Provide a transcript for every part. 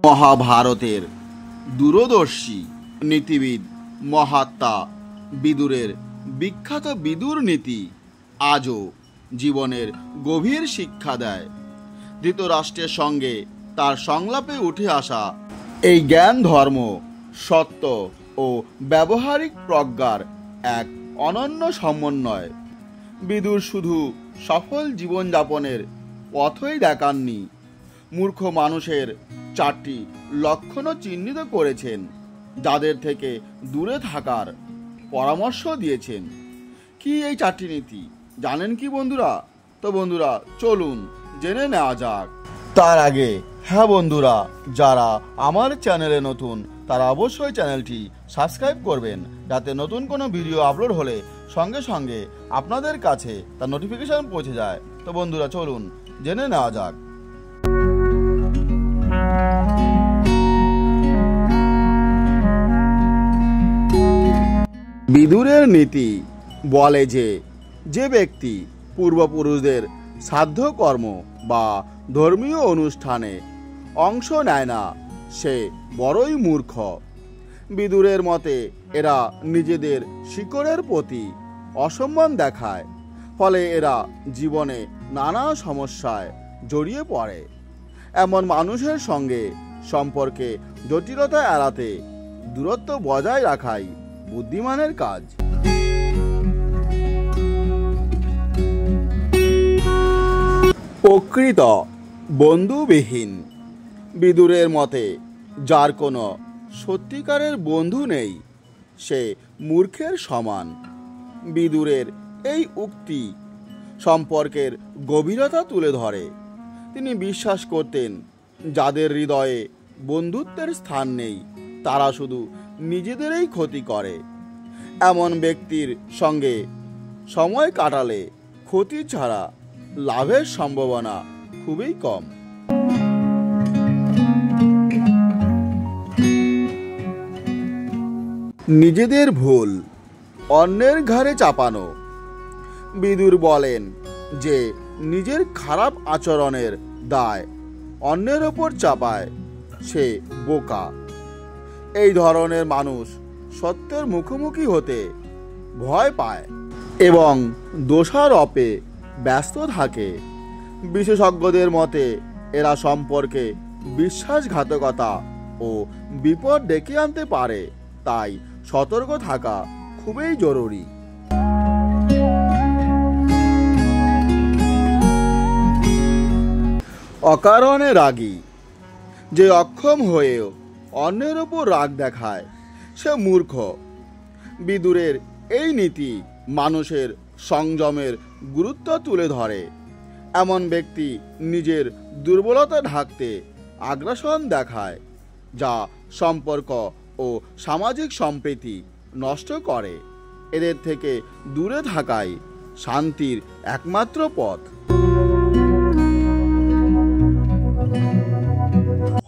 মহাভারতের দূরদর্শী নীতিবিদ মহাত্মা বিদুরের বিখ্যাত বিদুর নীতি আজও জীবনের গভীর শিক্ষা দেয়। ধৃতরাষ্ট্রের সঙ্গে তার সংলাপে উঠে আসা এই জ্ঞান ধর্ম, সত্য ও ব্যবহারিক প্রজ্ঞার এক অনন্য সমন্বয়। বিদুর শুধু সফল জীবনযাপনের পথই দেখাননি, মূর্খ মানুষের 4টি লক্ষণও চিহ্নিত করেছেন, যাদের থেকে দূরে থাকার পরামর্শ দিয়েছেন। কি এই 4টি নীতি জানেন কি বন্ধুরা? তো বন্ধুরা চলুন জেনে নেওয়া যাক। তার আগে হ্যাঁ বন্ধুরা, যারা আমার চ্যানেলে নতুন তারা অবশ্যই চ্যানেলটি সাবস্ক্রাইব করবেন, যাতে নতুন কোনো ভিডিও আপলোড হলে সঙ্গে সঙ্গে আপনাদের কাছে তার নোটিফিকেশন পৌঁছে যায়। তো বন্ধুরা চলুন জেনে নেওয়া যাক। বিদুরের নীতি বলে যে ব্যক্তি পূর্বপুরুষদের শ্রাদ্ধ কর্ম বা ধর্মীয় অনুষ্ঠানে অংশ নেয় না, সে বড়ই মূর্খ। বিদুরের মতে এরা নিজেদের শিকড়ের প্রতি অসম্মান দেখায়, ফলে এরা জীবনে নানা সমস্যায় জড়িয়ে পড়ে। এমন মানুষের সঙ্গে সম্পর্কে জটিলতা এড়াতে দূরত্ব বজায় রাখাই বুদ্ধিমানের কাজ। প্রকৃত বন্ধুবিহীন বিদুরের মতে যার কোনো সত্যিকারের বন্ধু নেই, সে মূর্খের সমান। বিদুরের এই উক্তি সম্পর্কের গভীরতা তুলে ধরে। তিনি বিশ্বাস করতেন, যাদের হৃদয়ে বন্ধুত্বের স্থান নেই তারা শুধু নিজেদেরই ক্ষতি করে। এমন ব্যক্তির সঙ্গে সময় কাটালে ক্ষতি ছাড়া লাভের সম্ভাবনা খুবই কম। নিজেদের ভুল অন্যের ঘাড়ে চাপানো। বিদুর বলেন যে নিজের খারাপ আচরণের দায় অন্যের ওপর চাপায় সে বোকা। এই ধরনের মানুষ সত্যের মুখোমুখি হতে ভয় পায় এবং দোষারোপে ব্যস্ত থাকে। বিশেষজ্ঞদের মতে এরা সম্পর্কে বিশ্বাসঘাতকতা ও বিপদ ডেকে আনতে পারে, তাই সতর্ক থাকা খুবই জরুরি। অকারণে রাগী। যে অক্ষম হয়েও অন্যের ওপর রাগ দেখায় সে মূর্খ। বিদুরের এই নীতি মানুষের সংযমের গুরুত্ব তুলে ধরে। এমন ব্যক্তি নিজের দুর্বলতা ঢাকতে আগ্রাসন দেখায়, যা সম্পর্ক ও সামাজিক সম্প্রীতি নষ্ট করে। এদের থেকে দূরে থাকাই শান্তির একমাত্র পথ।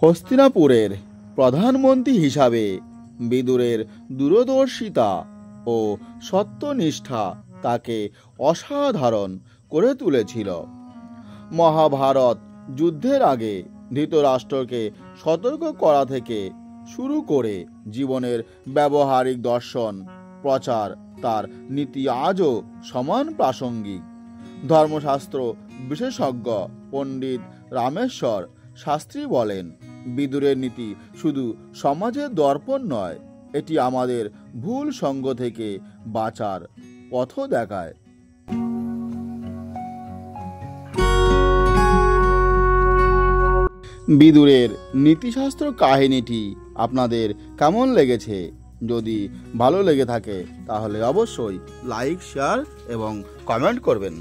হস্তিনাপুরের প্রধানমন্ত্রী হিসাবে বিদুরের দূরদর্শিতা ও সত্যনিষ্ঠা তাকে অসাধারণ করে তুলেছিল। মহাভারত যুদ্ধের আগে ধৃতরাষ্ট্রকে সতর্ক করা থেকে শুরু করে জীবনের ব্যবহারিক দর্শন প্রচার, তার নীতি আজও সমান প্রাসঙ্গিক। ধর্মশাস্ত্র বিশেষজ্ঞ পণ্ডিত রামেশ্বর শাস্ত্রী বলেন, বিদুরের নীতি শুধু সমাজের দর্পণ নয়, এটি আমাদের ভুল সঙ্গ থেকে বাঁচার পথও দেখায়। বিদুরের নীতিশাস্ত্র কাহিনীটি আপনাদের কেমন লেগেছে? যদি ভালো লেগে থাকে তাহলে অবশ্যই লাইক, শেয়ার এবং কমেন্ট করবেন।